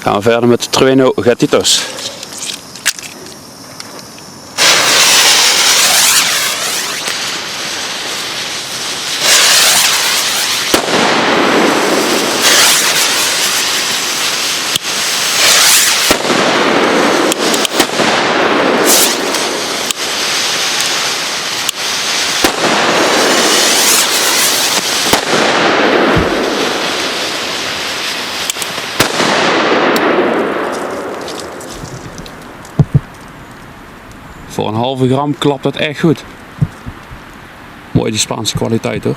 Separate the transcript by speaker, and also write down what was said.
Speaker 1: Gaan we verder met de Trueno Gatitos. Voor een halve gram klapt het echt goed. Mooi die Spaanse kwaliteit hoor.